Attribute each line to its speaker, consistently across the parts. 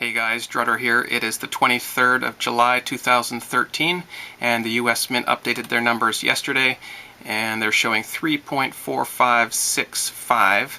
Speaker 1: Hey guys, Drudder here. It is the 23rd of July 2013 and the US Mint updated their numbers yesterday and they're showing 3.4565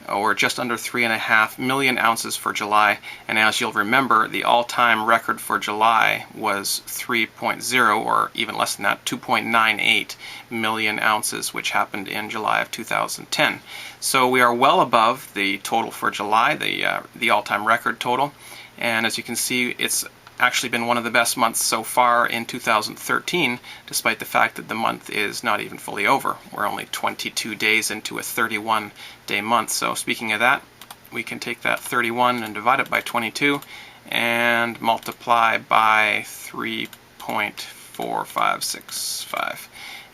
Speaker 1: or just under 3.5 million ounces for July, and as you'll remember, the all-time record for July was 3.0 or even less than that, 2.98 million ounces, which happened in July of 2010. So we are well above the total for July, the all-time record total, and as you can see, it's actually been one of the best months so far in 2013, despite the fact that the month is not even fully over. We're only 22 days into a 31-day month. So speaking of that, we can take that 31 and divide it by 22 and multiply by 3.4565.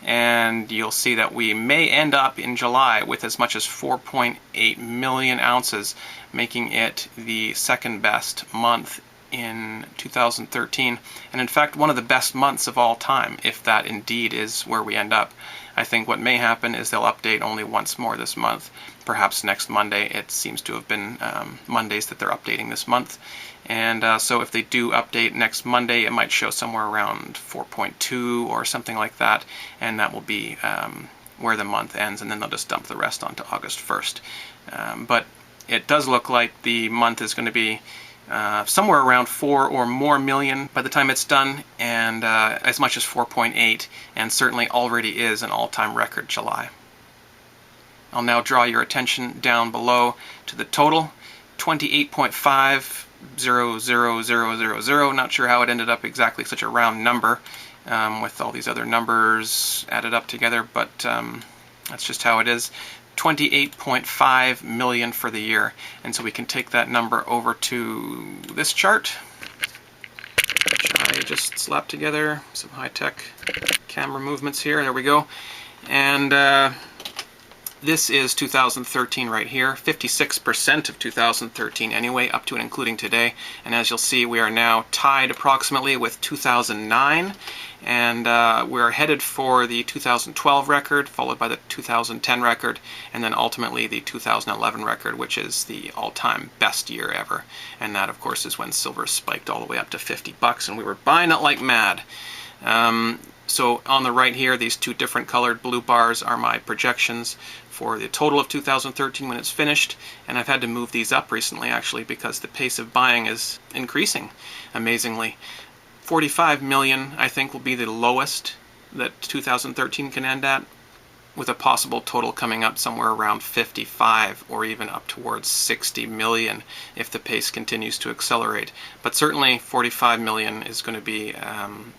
Speaker 1: And you'll see that we may end up in July with as much as 4.8 million ounces, making it the second best month in 2013, and in fact one of the best months of all time, if that indeed is where we end up. I think what may happen is they'll update only once more this month, perhaps next Monday. It seems to have been Mondays that they're updating this month, and so if they do update next Monday, it might show somewhere around 4.2 or something like that, and that will be where the month ends, and then they'll just dump the rest onto August 1st. But it does look like the month is going to be somewhere around 4 or more million by the time it's done, and as much as 4.8, and certainly already is an all-time record July. I'll now draw your attention down below to the total, 28.500000. Not sure how it ended up exactly such a round number with all these other numbers added up together, but that's just how it is. 28.5 million for the year, and so we can take that number over to this chart, which I just slapped together, some high-tech camera movements here. There we go. And this is 2013 right here, 56% of 2013 anyway, up to and including today. And as you'll see, we are now tied approximately with 2009, and we're headed for the 2012 record, followed by the 2010 record, and then ultimately the 2011 record, which is the all-time best year ever. And that, of course, is when silver spiked all the way up to $50, and we were buying it like mad. So on the right here, these two different colored blue bars are my projections for the total of 2013 when it's finished, and I've had to move these up recently actually because the pace of buying is increasing amazingly. 45 million I think will be the lowest that 2013 can end at, with a possible total coming up somewhere around 55 or even up towards 60 million if the pace continues to accelerate. But certainly 45 million is going to be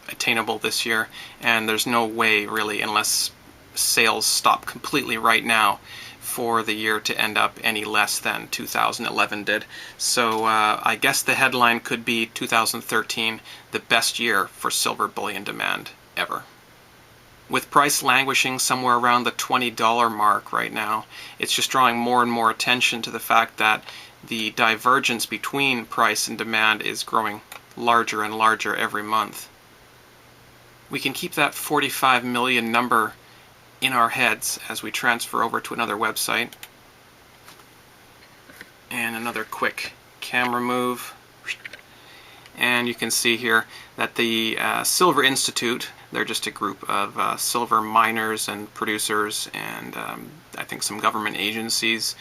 Speaker 1: attainable this year, and there's no way really, unless sales stop completely right now, for the year to end up any less than 2011 did. So I guess the headline could be 2013, the best year for silver bullion demand ever. With price languishing somewhere around the $20 mark right now, it's just drawing more and more attention to the fact that the divergence between price and demand is growing larger and larger every month. We can keep that 45 million number in our heads as we transfer over to another website. And another quick camera move. And you can see here that the Silver Institute, they're just a group of silver miners and producers, and I think some government agencies.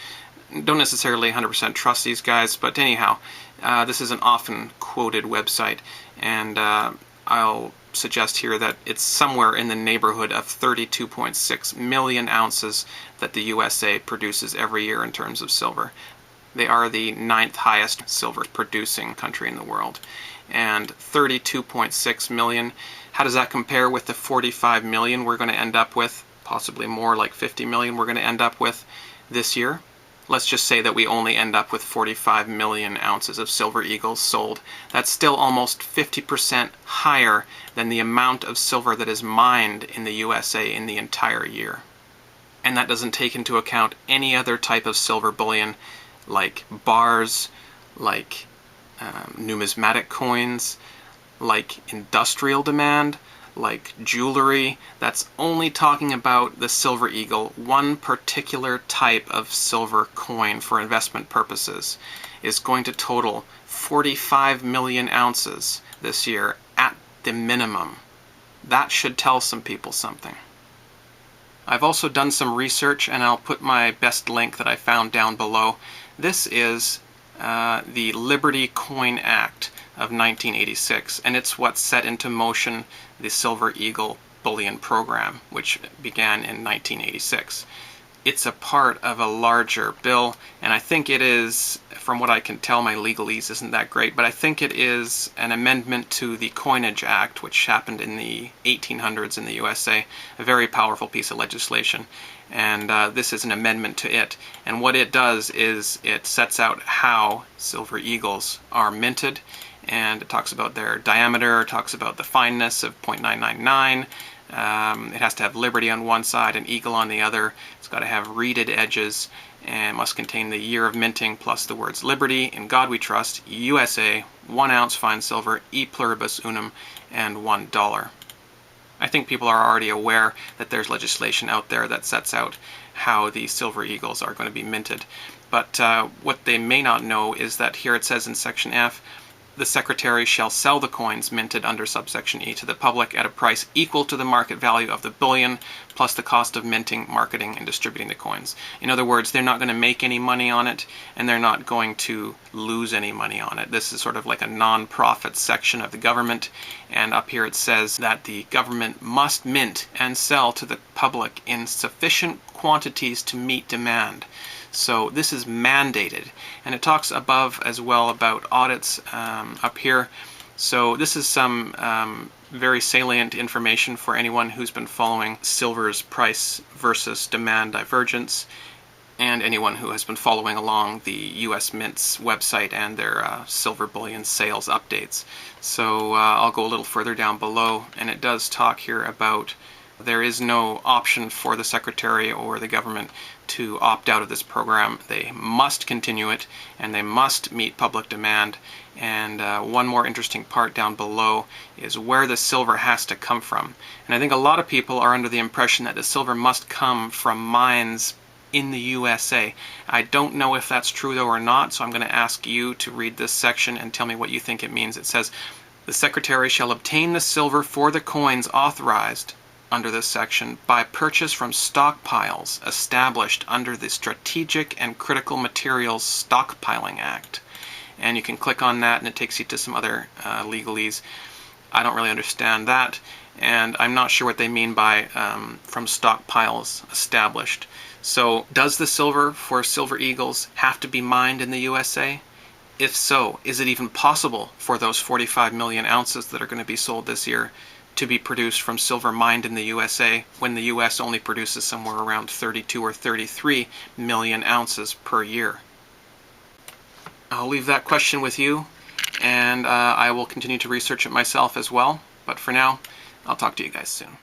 Speaker 1: Don't necessarily 100% trust these guys, but anyhow, this is an often quoted website, and I'll suggest here that it's somewhere in the neighborhood of 32.6 million ounces that the USA produces every year in terms of silver. They are the 9th highest silver producing country in the world. And 32.6 million, how does that compare with the 45 million we're going to end up with, possibly more like 50 million we're going to end up with this year? Let's just say that we only end up with 45 million ounces of Silver Eagles sold. That's still almost 50% higher than the amount of silver that is mined in the USA in the entire year. And that doesn't take into account any other type of silver bullion, like bars, like numismatic coins, like industrial demand, like jewelry. That's only talking about the Silver Eagle, one particular type of silver coin for investment purposes. is going to total 45 million ounces this year at the minimum. That should tell some people something. I've also done some research, and I'll put my best link that I found down below. This is the Liberty Coin Act of 1986, and it's what set into motion the Silver Eagle bullion program, which began in 1986. It's a part of a larger bill, and I think it is, from what I can tell, my legalese isn't that great, but I think it is an amendment to the Coinage Act, which happened in the 1800s in the USA, a very powerful piece of legislation, and this is an amendment to it. And what it does is it sets out how Silver Eagles are minted, and it talks about their diameter, talks about the fineness of 0.999. It has to have Liberty on one side and Eagle on the other. It's got to have reeded edges and must contain the year of minting plus the words Liberty, In God We Trust, USA, 1 ounce fine silver, E pluribus unum, and $1. I think people are already aware that there's legislation out there that sets out how the Silver Eagles are going to be minted. But what they may not know is that here it says in Section F, the Secretary shall sell the coins minted under subsection E to the public at a price equal to the market value of the bullion plus the cost of minting, marketing, and distributing the coins. In other words, they're not going to make any money on it, and they're not going to lose any money on it. This is sort of like a non-profit section of the government, and up here it says that the government must mint and sell to the public in sufficient quantities to meet demand. So this is mandated, and it talks above as well about audits up here. So this is some very salient information for anyone who's been following silver's price versus demand divergence, and anyone who has been following along the US Mint's website and their silver bullion sales updates. So I'll go a little further down below, and it does talk here about there is no option for the Secretary or the government to opt out of this program. They must continue it, and they must meet public demand. And one more interesting part down below is where the silver has to come from. And I think a lot of people are under the impression that the silver must come from mines in the USA. I don't know if that's true though or not, so I'm going to ask you to read this section and tell me what you think it means. It says, the Secretary shall obtain the silver for the coins authorized under this section by purchase from stockpiles established under the Strategic and Critical Materials Stockpiling Act. And you can click on that and it takes you to some other legalese. I don't really understand that, and I'm not sure what they mean by from stockpiles established. So does the silver for Silver Eagles have to be mined in the USA? If so, is it even possible for those 45 million ounces that are going to be sold this year to be produced from silver mined in the USA when the US only produces somewhere around 32 or 33 million ounces per year? I'll leave that question with you, and I will continue to research it myself as well. But for now, I'll talk to you guys soon.